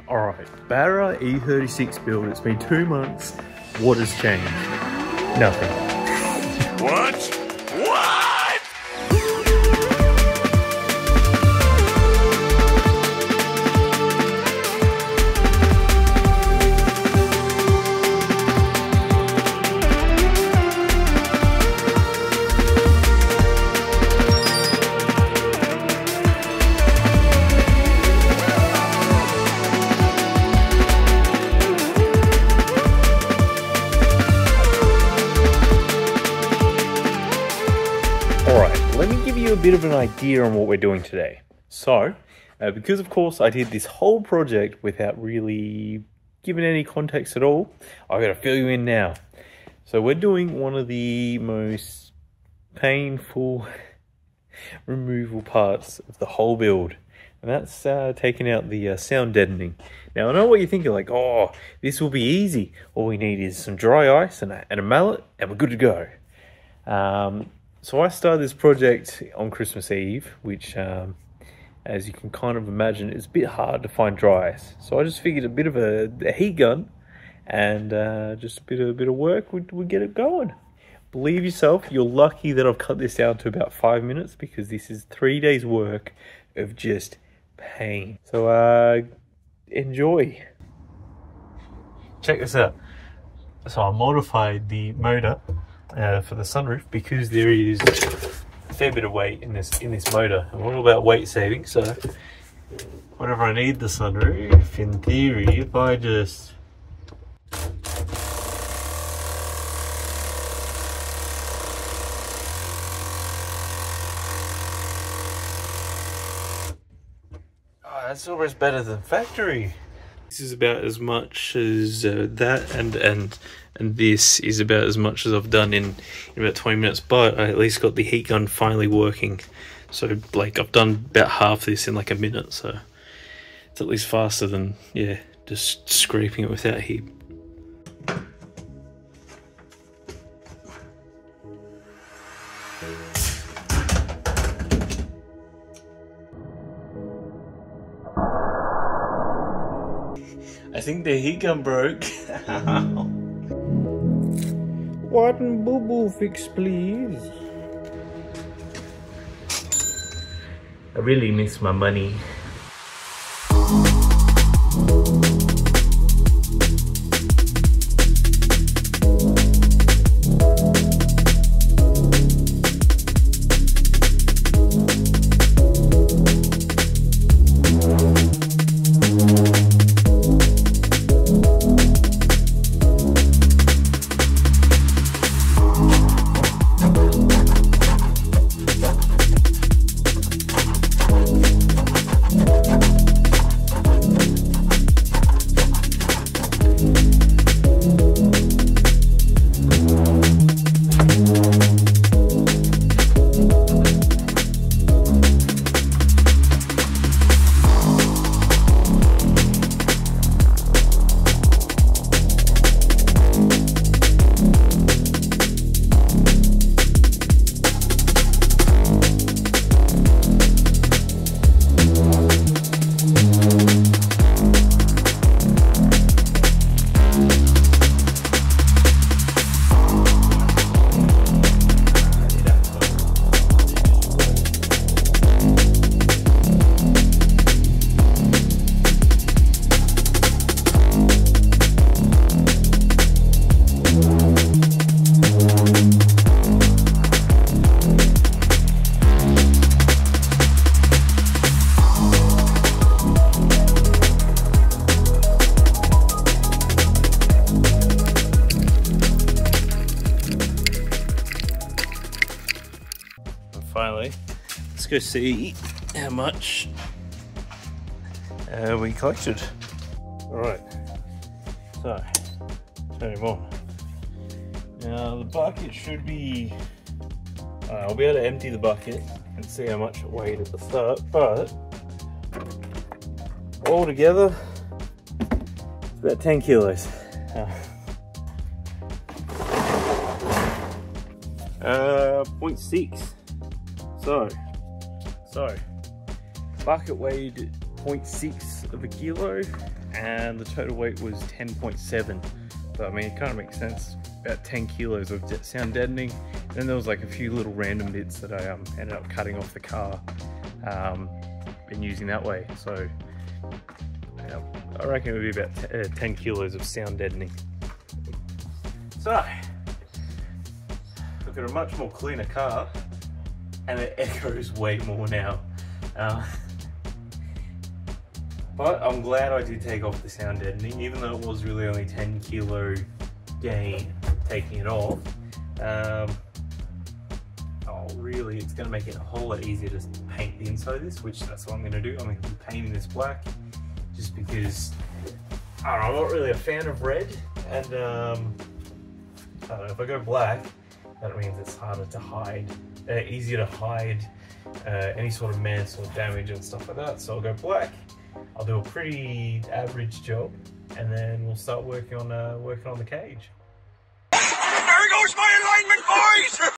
Alright, Barra E36 build. It's been 2 months. What has changed? Nothing. What? What? Let me give you a bit of an idea on what we're doing today. So, because of course I did this whole project without really giving any context at all, I've got to fill you in now. So we're doing one of the most painful removal parts of the whole build. And that's taking out the sound deadening. Now I know what you're thinking, like, oh, this will be easy. All we need is some dry ice and a mallet and we're good to go. So I started this project on Christmas Eve, which, as you can kind of imagine, is a bit hard to find dry ice. So I just figured a bit of a heat gun and just a bit of work would get it going. Believe yourself, you're lucky that I've cut this down to about 5 minutes because this is 3 days work of just pain. So enjoy. Check this out. So I modified the motor for the sunroof because there is a fair bit of weight in this motor. I'm all about weight saving, so whenever I need the sunroof, in theory, if I just that's almost better than factory. This is about as much as that, and this is about as much as I've done in about 20 minutes, but I at least got the heat gun finally working. So like I've done about half this in like a minute, so it's at least faster than, yeah, just scraping it without heat. I think the heat gun broke. One boo-boo fix, please. I really miss my money. Finally, let's go see how much we collected. Alright, so turn him on. Now the bucket should be, I'll be able to empty the bucket and see how much it weighed at the start, but all together it's about 10 kilos. 0.6. So bucket weighed 0.6 of a kilo and the total weight was 10.7. So I mean, it kind of makes sense. About 10 kilos of sound deadening. And then there was like a few little random bits that I ended up cutting off the car and using that way. So yeah, I reckon it would be about 10 kilos of sound deadening. So I've got a much more cleaner car, and it echoes way more now. But I'm glad I did take off the sound deadening, even though it was really only 10 kilo gain taking it off. Really, it's going to make it a whole lot easier to paint the inside of this, which that's what I'm going to do. I'm going to be painting this black, just because I don't know, I'm not really a fan of red, and I don't know, if I go black, that means it's harder to hide, easier to hide any sort of mess or damage and stuff like that. So I'll go black. I'll do a pretty average job, and then we'll start working on the cage. There goes my alignment, boys!